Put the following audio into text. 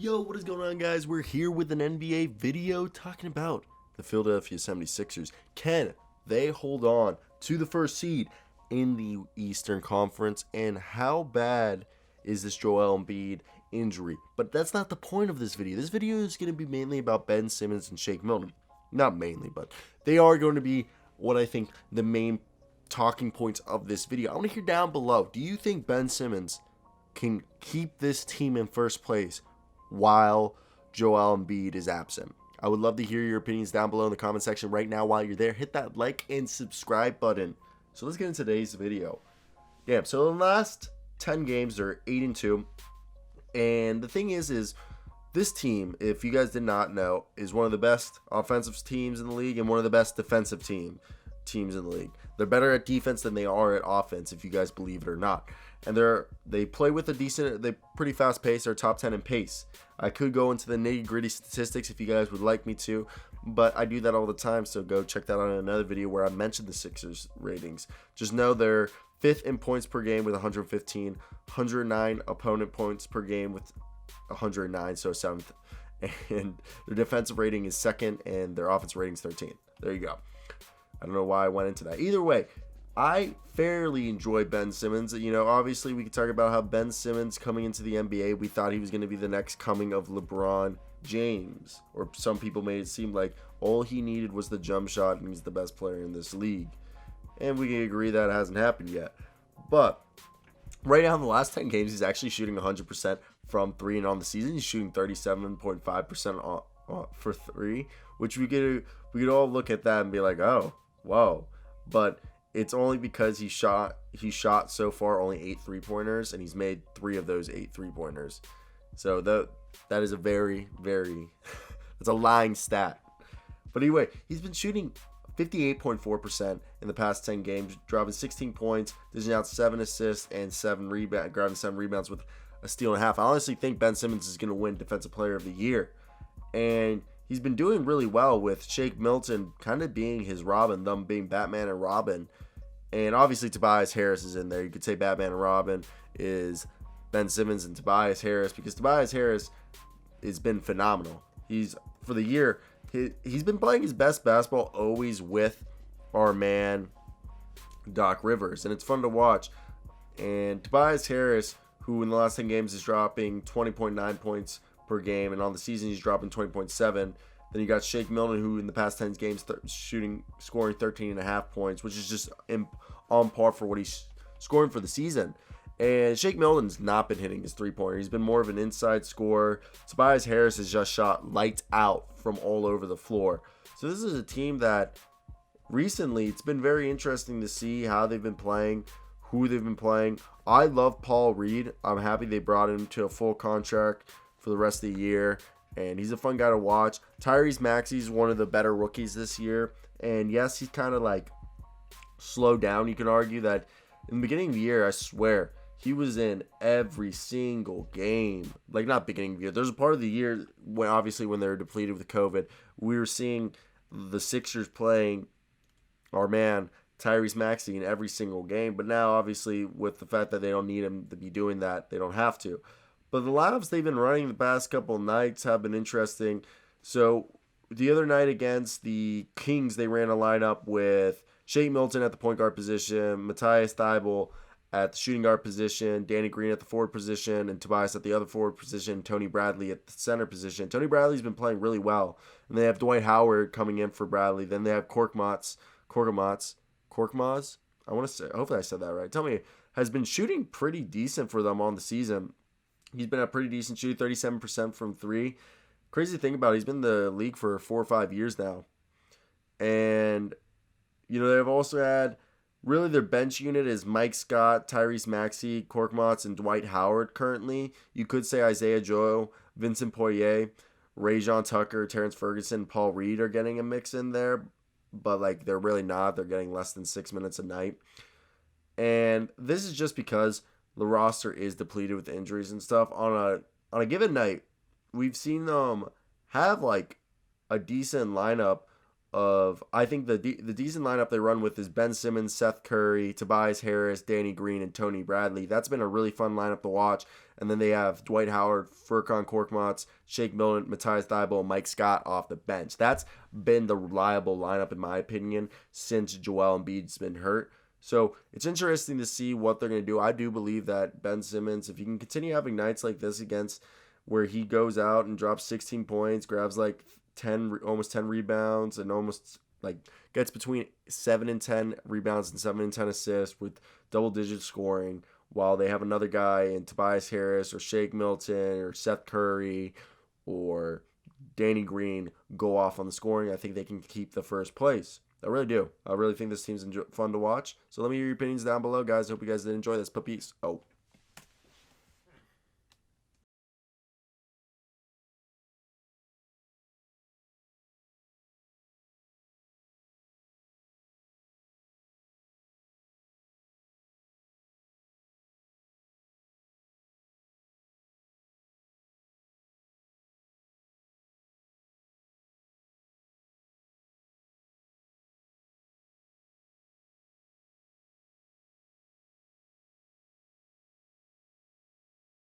Yo, what is going on, guys? We're here with an NBA video talking about the Philadelphia 76ers. Can they hold on to the first seed in the Eastern Conference? And how bad is this Joel Embiid injury? But that's not the point of this video. This video is going to be mainly about Ben Simmons and Shake Milton. Not mainly, but they are going to be what I think the main talking points of this video. I want to hear down below, do you think Ben Simmons can keep this team in first place while Joel Embiid is absent? I would love to hear your opinions down below in the comment section right now. While you're there, hit that like and subscribe button. So let's get into today's video. Yeah, so in the last 10 games, they're 8-2. And the thing is this team, if you guys did not know, is one of the best offensive teams in the league and one of the best defensive teams in the league. They're better at defense than they are at offense, if you guys believe it or not. And they play with they pretty fast pace. They're top 10 in pace. I could go into the nitty-gritty statistics if you guys would like me to, but I do that all the time, so go check that out in another video where I mentioned the Sixers ratings. Just know they're 5th in points per game with 115, 109 opponent points per game with 109, so 7th. And their defensive rating is 2nd, and their offensive rating is 13th. There you go. I don't know why I went into that. Either way, I fairly enjoy Ben Simmons. You know, obviously we could talk about how Ben Simmons coming into the NBA, we thought he was going to be the next coming of LeBron James. Or some people made it seem like all he needed was the jump shot and he's the best player in this league. And we can agree that hasn't happened yet. But right now in the last 10 games, he's actually shooting 100% from 3, and on the season he's shooting 37.5% for 3, which we could all look at that and be like, oh, whoa. But it's only because he shot so far only 8 3-pointers, and he's made 3 of those 8 3-pointers. So that is a very, very that's a lying stat. But anyway, he's been shooting 58.4% in the past 10 games, dropping 16 points, dishing out 7 assists and 7 rebounds, grabbing 7 rebounds with a steal and a half. I honestly think Ben Simmons is going to win Defensive Player of the Year. And he's been doing really well with Shake Milton kind of being his Robin, them being Batman and Robin. And obviously Tobias Harris is in there. You could say Batman and Robin is Ben Simmons and Tobias Harris, because Tobias Harris has been phenomenal. For the year, he's been playing his best basketball always with our man Doc Rivers, and it's fun to watch. And Tobias Harris, who in the last 10 games is dropping 20.9 points per game, and on the season he's dropping 20.7. Then you got Shake Milton, who in the past 10 games scoring 13.5 points, which is just on par for what he's scoring for the season. And Shake Milton's not been hitting his 3-pointer. He's been more of an inside scorer. Tobias Harris has just shot lights out from all over the floor. So this is a team that recently, it's been very interesting to see how they've been playing, who they've been playing. I love Paul Reed. I'm happy they brought him to a full contract for the rest of the year, and he's a fun guy to watch. Tyrese Maxey's one of the better rookies this year, and yes, he's kind of like slowed down. You can argue that in the beginning of the year, I swear, he was in every single game. Like, not beginning of the year. There's a part of the year when, obviously, when they were depleted with COVID, we were seeing the Sixers playing our man Tyrese Maxey in every single game. But now, obviously, with the fact that they don't need him to be doing that, they don't have to. But the lineups they've been running the past couple of nights have been interesting. So the other night against the Kings, they ran a lineup with Shake Milton at the point guard position, Matthias Thybulle at the shooting guard position, Danny Green at the forward position, and Tobias at the other forward position, Tony Bradley at the center position. Tony Bradley's been playing really well. And they have Dwight Howard coming in for Bradley. Then they have Korkmaz. I want to say, hopefully I said that right. Tell me, has been shooting pretty decent for them on the season. He's been a pretty decent shooter, 37% from 3. Crazy thing about it, he's been in the league for 4 or 5 years now. And, you know, they've also had, really their bench unit is Mike Scott, Tyrese Maxey, Korkmaz, and Dwight Howard currently. You could say Isaiah Joe, Vincent Poirier, Rajon Tucker, Terrence Ferguson, Paul Reed are getting a mix in there. But, like, they're really not. They're getting less than 6 minutes a night. And this is just because the roster is depleted with injuries and stuff. On a given night, we've seen them have like a decent lineup I think the decent lineup they run with is Ben Simmons, Seth Curry, Tobias Harris, Danny Green, and Tony Bradley. That's been a really fun lineup to watch. And then they have Dwight Howard, Furkan Korkmaz, Shake Milton, Matthias Thybulle, Mike Scott off the bench. That's been the reliable lineup, in my opinion, since Joel Embiid's been hurt. So it's interesting to see what they're going to do. I do believe that Ben Simmons, if he can continue having nights like this against where he goes out and drops 16 points, grabs like almost 10 rebounds, and almost like gets between 7 and 10 rebounds and 7 and 10 assists with double-digit scoring, while they have another guy in Tobias Harris or Shake Milton or Seth Curry or Danny Green go off on the scoring. I think they can keep the first place. I really do. I really think this team's fun to watch. So let me hear your opinions down below, guys. Hope you guys did enjoy this. Peace. Oh.